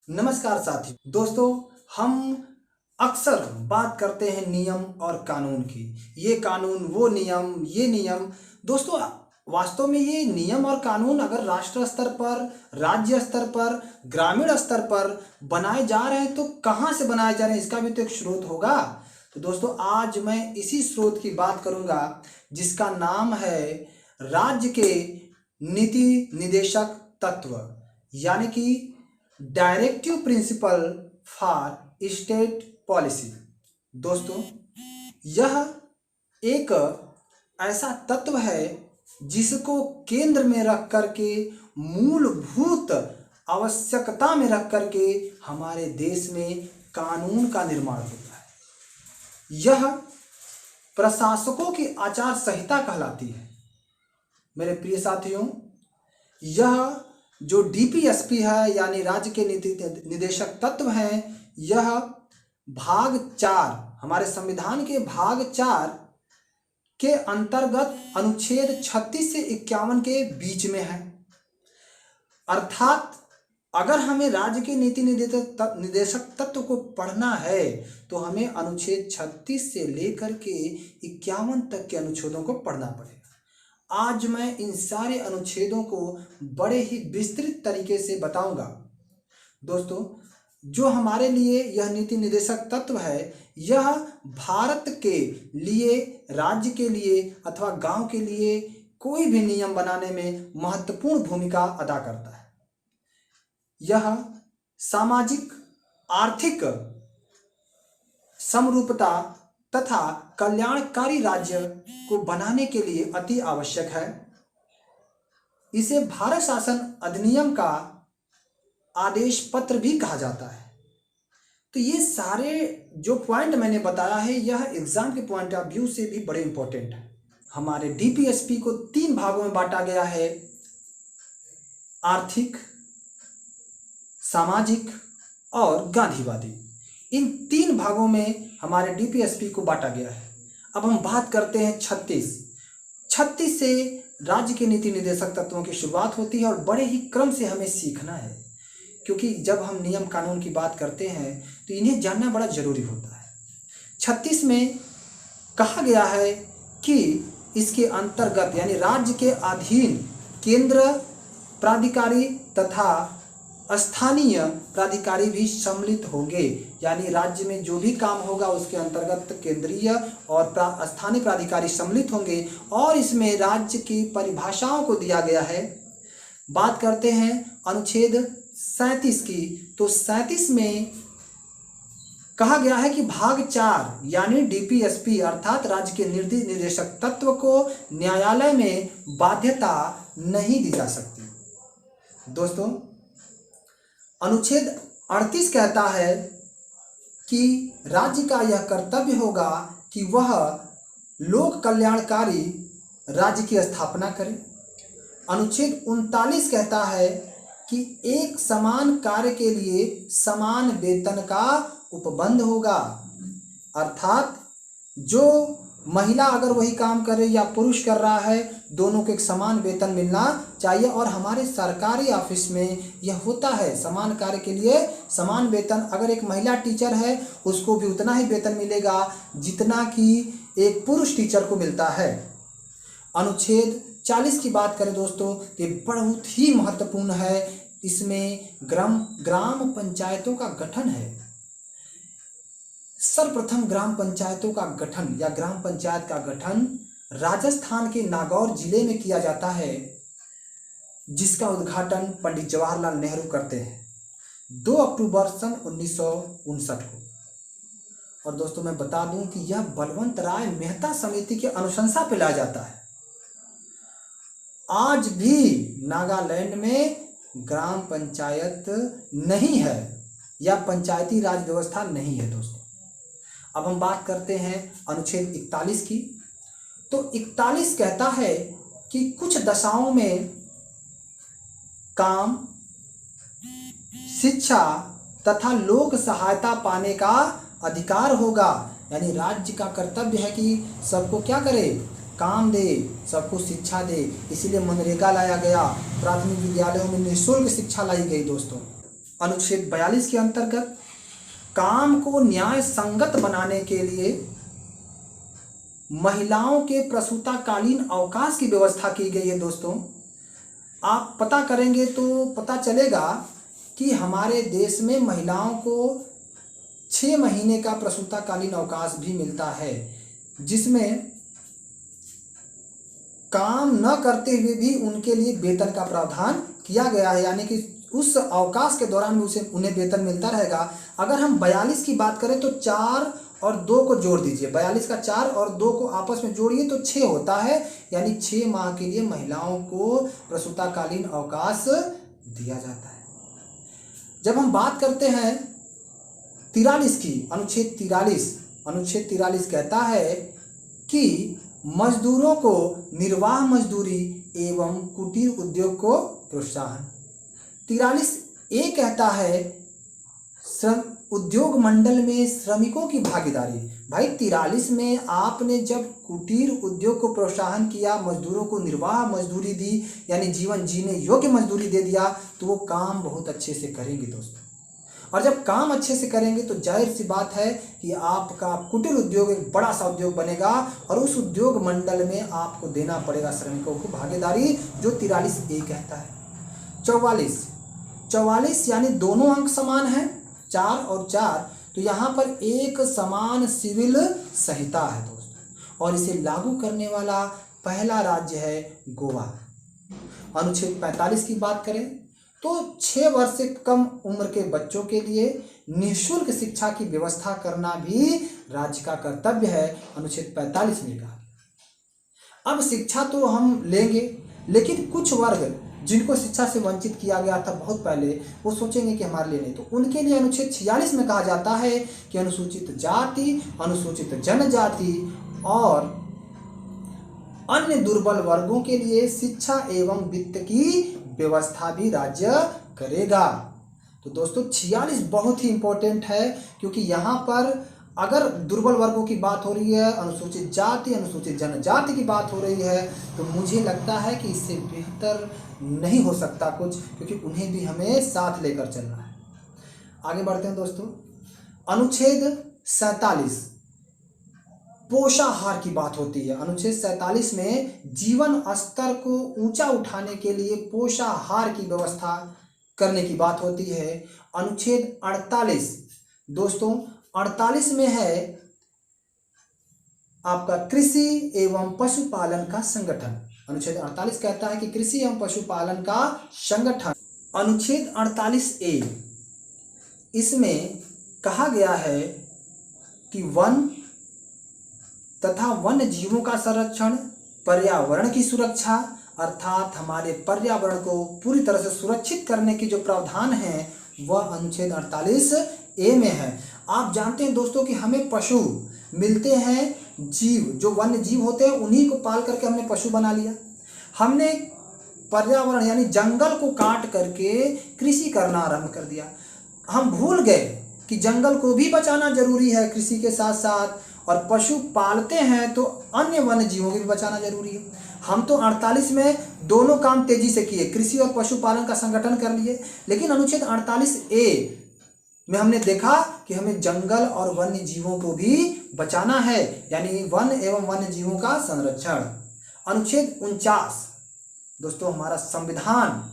नमस्कार साथी दोस्तों, हम अक्सर बात करते हैं नियम और कानून की। ये कानून, वो नियम, ये नियम। दोस्तों, वास्तव में ये नियम और कानून अगर राष्ट्र स्तर पर, राज्य स्तर पर, ग्रामीण स्तर पर बनाए जा रहे हैं तो कहाँ से बनाए जा रहे हैं, इसका भी तो एक स्रोत होगा। तो दोस्तों, आज मैं इसी स्रोत की बात करूंगा जिसका नाम है राज्य के नीति निदेशक तत्व, यानी कि directive principle for state policy. दोस्तों, यह एक ऐसा तत्व है जिसको केंद्र में रख करके, मूलभूत आवश्यकता में रख करके हमारे देश में कानून का निर्माण होता है। यह प्रशासकों की आचार संहिता कहलाती है। मेरे प्रिय साथियों, यह जो डीपीएसपी है यानी राज्य के नीति निदेशक तत्व हैं, यह भाग 4, हमारे संविधान के भाग 4 के अंतर्गत अनुच्छेद 36 से 51 के बीच में है। अर्थात अगर हमें राज्य के नीति निदेशक तत्व को पढ़ना है तो हमें अनुच्छेद 36 से लेकर के 51 तक के अनुच्छेदों को पढ़ना पड़ेगा। आज मैं इन सारे अनुच्छेदों को बड़े ही विस्तृत तरीके से बताऊंगा। दोस्तों, जो हमारे लिए यह नीति निदेशक तत्व है, यह भारत के लिए, राज्य के लिए अथवा गांव के लिए कोई भी नियम बनाने में महत्वपूर्ण भूमिका अदा करता है। यह सामाजिक, आर्थिक समरूपता तथा कल्याणकारी राज्य को बनाने के लिए अति आवश्यक है। इसे भारत शासन अधिनियम का आदेश पत्र भी कहा जाता है। तो ये सारे जो पॉइंट मैंने बताया है, यह एग्जाम के पॉइंट ऑफ व्यू से भी बड़े इंपॉर्टेंट है। हमारे डीपीएसपी को 3 भागों में बांटा गया है: आर्थिक, सामाजिक और गांधीवादी। इन 3 भागों में हमारे डीपीएसपी को बांटा गया है। अब हम बात करते हैं 36 से राज्य के नीति निदेशक तत्वों की शुरुआत होती है और बड़े ही क्रम से हमें सीखना है, क्योंकि जब हम नियम कानून की बात करते हैं तो इन्हें जानना बड़ा जरूरी होता है। 36 में कहा गया है कि इसके अंतर्गत यानी राज्य के अधीन केंद्र प्राधिकारी तथा स्थानीय प्राधिकारी भी सम्मिलित होंगे, यानी राज्य में जो भी काम होगा उसके अंतर्गत केंद्रीय और स्थानीय प्राधिकारी सम्मिलित होंगे और इसमें राज्य की परिभाषाओं को दिया गया है। बात करते हैं अनुच्छेद 37 की, तो 37 में कहा गया है कि भाग 4 यानी डीपीएसपी अर्थात राज्य के नीति निदेशक तत्व को न्यायालय में बाध्यता नहीं दी जा सकती। दोस्तों, अनुच्छेद 38 कहता है कि राज्य का यह कर्तव्य होगा कि वह लोक कल्याणकारी राज्य की स्थापना करे। अनुच्छेद 39 कहता है कि एक समान कार्य के लिए समान वेतन का उपबंध होगा, अर्थात जो महिला अगर वही काम करे या पुरुष कर रहा है, दोनों को एक समान वेतन मिलना चाहिए। और हमारे सरकारी ऑफिस में यह होता है, समान कार्य के लिए समान वेतन। अगर एक महिला टीचर है उसको भी उतना ही वेतन मिलेगा जितना कि एक पुरुष टीचर को मिलता है। अनुच्छेद 40 की बात करें दोस्तों, ये बहुत ही महत्वपूर्ण है। इसमें ग्राम पंचायतों का गठन है। सर्वप्रथम ग्राम पंचायतों का गठन या ग्राम पंचायत का गठन राजस्थान के नागौर जिले में किया जाता है, जिसका उद्घाटन पंडित जवाहरलाल नेहरू करते हैं 2 अक्टूबर सन 1959 को। और दोस्तों, मैं बता दूं कि यह बलवंत राय मेहता समिति की अनुशंसा पे लाया जाता है। आज भी नागालैंड में ग्राम पंचायत नहीं है या पंचायती राज व्यवस्था नहीं है। दोस्तों, अब हम बात करते हैं अनुच्छेद 41 की। तो 41 कहता है कि कुछ दशाओं में काम, शिक्षा तथा लोक सहायता पाने का अधिकार होगा, यानी राज्य का कर्तव्य है कि सबको क्या करे, काम दे, सबको शिक्षा दे। इसीलिए मनरेगा लाया गया, प्राथमिक विद्यालयों में निःशुल्क शिक्षा लाई गई। दोस्तों, अनुच्छेद 42 के अंतर्गत काम को न्याय संगत बनाने के लिए महिलाओं के प्रसूताकालीन अवकाश की व्यवस्था की गई है। दोस्तों, आप पता करेंगे तो पता चलेगा कि हमारे देश में महिलाओं को 6 महीने का प्रसूताकालीन अवकाश भी मिलता है, जिसमें काम न करते हुए भी उनके लिए वेतन का प्रावधान किया गया है, यानी कि उस अवकाश के दौरान भी उन्हें वेतन मिलता रहेगा। अगर हम 42 की बात करें तो 4 और 2 को जोड़ दीजिए, 42 का 4 और 2 को आपस में जोड़िए तो 6 होता है, यानी 6 माह के लिए महिलाओं को प्रसूताकालीन अवकाश दिया जाता है। जब हम बात करते हैं 43 की, अनुच्छेद 43 कहता है कि मजदूरों को निर्वाह मजदूरी एवं कुटीर उद्योग को प्रोत्साहन। 43A कहता है श्रम उद्योग मंडल में श्रमिकों की भागीदारी। भाई 43 में आपने जब कुटीर उद्योग को प्रोत्साहन किया, मजदूरों को निर्वाह मजदूरी दी, यानी जीवन जीने योग्य मजदूरी दे दिया, तो वो काम बहुत अच्छे से करेंगे दोस्तों। और जब काम अच्छे से करेंगे तो जाहिर सी बात है कि आपका कुटीर उद्योग एक बड़ा सा उद्योग बनेगा और उस उद्योग मंडल में आपको देना पड़ेगा श्रमिकों को भागीदारी, जो 43A कहता है। 44 यानी दोनों अंक समान हैं, 4 और 4, तो यहाँ पर एक समान सिविल संहिता है दोस्तों, और इसे लागू करने वाला पहला राज्य है गोवा। अनुच्छेद 45 की बात करें तो 6 वर्ष से कम उम्र के बच्चों के लिए निःशुल्क शिक्षा की व्यवस्था करना भी राज्य का कर्तव्य है, अनुच्छेद 45 में कहा। अब शिक्षा तो हम लेंगे, लेकिन कुछ वर्ग जिनको शिक्षा से वंचित किया गया था बहुत पहले, वो सोचेंगे कि हमारे लिए नहीं, तो उनके लिए अनुच्छेद 46 में कहा जाता है कि अनुसूचित जाति, अनुसूचित जनजाति और अन्य दुर्बल वर्गों के लिए शिक्षा एवं वित्त की व्यवस्था भी राज्य करेगा। तो दोस्तों 46 बहुत ही इंपॉर्टेंट है, क्योंकि यहाँ पर अगर दुर्बल वर्गों की बात हो रही है, अनुसूचित जाति, अनुसूचित जनजाति की बात हो रही है, तो मुझे लगता है कि इससे बेहतर नहीं हो सकता कुछ, क्योंकि उन्हें भी हमें साथ लेकर चलना है। आगे बढ़ते हैं दोस्तों। अनुच्छेद 47 पोषाहार की बात होती है। अनुच्छेद 47 में जीवन स्तर को ऊंचा उठाने के लिए पोषाहार की व्यवस्था करने की बात होती है। अनुच्छेद 48 दोस्तों 48 में है आपका कृषि एवं पशुपालन का संगठन। अनुच्छेद 48 कहता है कि कृषि एवं पशुपालन का संगठन। अनुच्छेद 48A इसमें कहा गया है कि वन तथा वन्य जीवों का संरक्षण, पर्यावरण की सुरक्षा, अर्थात हमारे पर्यावरण को पूरी तरह से सुरक्षित करने की जो प्रावधान है वह अनुच्छेद 48A में है। आप जानते हैं दोस्तों कि हमें पशु मिलते हैं, जीव जो वन्य जीव होते हैं उन्हीं को पाल करके हमने पशु बना लिया। हमने पर्यावरण यानी जंगल को काट करके कृषि करना आरंभ कर दिया। हम भूल गए कि जंगल को भी बचाना जरूरी है कृषि के साथ साथ, और पशु पालते हैं तो अन्य वन्य जीवों को भी बचाना जरूरी है। हम तो 48 में दोनों काम तेजी से किए, कृषि और पशुपालन का संगठन कर लिए, लेकिन अनुच्छेद 48A में हमने देखा कि हमें जंगल और वन्य जीवों को भी बचाना है, यानी वन एवं वन्य जीवों का संरक्षण। अनुच्छेद 49 दोस्तों हमारा संविधान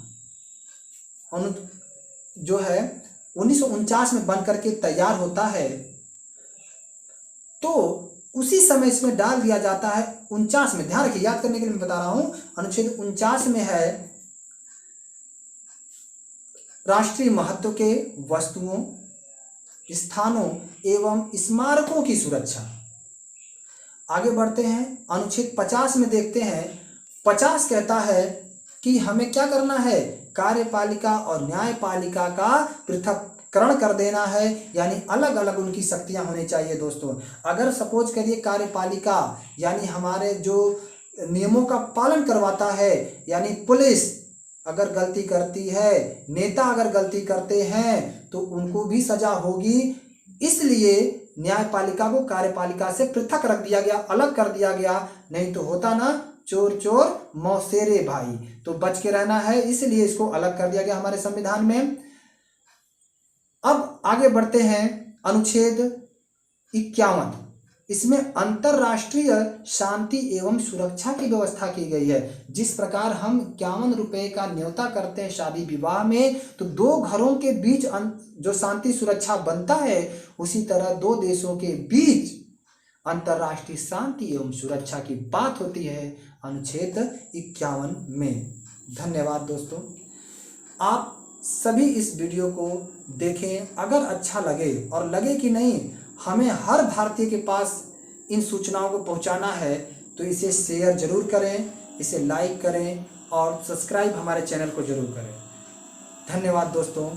जो है 1949 में बन करके तैयार होता है, तो उसी समय इसमें डाल दिया जाता है 49 में, ध्यान रखिए याद करने के लिए मैं बता रहा हूं। अनुच्छेद 49 में है राष्ट्रीय महत्व के वस्तुओं, स्थानों एवं स्मारकों की सुरक्षा। आगे बढ़ते हैं, अनुच्छेद 50 में देखते हैं। 50 कहता है कि हमें क्या करना है, कार्यपालिका और न्यायपालिका का पृथक्करण कर देना है, यानी अलग अलग उनकी शक्तियां होनी चाहिए दोस्तों। अगर सपोज करिए कार्यपालिका यानी हमारे जो नियमों का पालन करवाता है, यानी पुलिस अगर गलती करती है, नेता अगर गलती करते हैं तो उनको भी सजा होगी, इसलिए न्यायपालिका को कार्यपालिका से पृथक रख दिया गया, अलग कर दिया गया। नहीं तो होता ना चोर चोर मौसेरे भाई, तो बच के रहना है, इसलिए इसको अलग कर दिया गया हमारे संविधान में। अब आगे बढ़ते हैं। अनुच्छेद 51, इसमें अंतरराष्ट्रीय शांति एवं सुरक्षा की व्यवस्था की गई है। जिस प्रकार हम 51 रुपए का न्योता करते हैं शादी विवाह में, तो दो घरों के बीच जो शांति सुरक्षा बनता है, उसी तरह दो देशों के बीच अंतरराष्ट्रीय शांति एवं सुरक्षा की बात होती है अनुच्छेद 51 में। धन्यवाद दोस्तों, आप सभी इस वीडियो को देखें। अगर अच्छा लगे और लगे कि नहीं हमें हर भारतीय के पास इन सूचनाओं को पहुंचाना है, तो इसे शेयर जरूर करें, इसे लाइक करें और सब्सक्राइब हमारे चैनल को जरूर करें। धन्यवाद दोस्तों।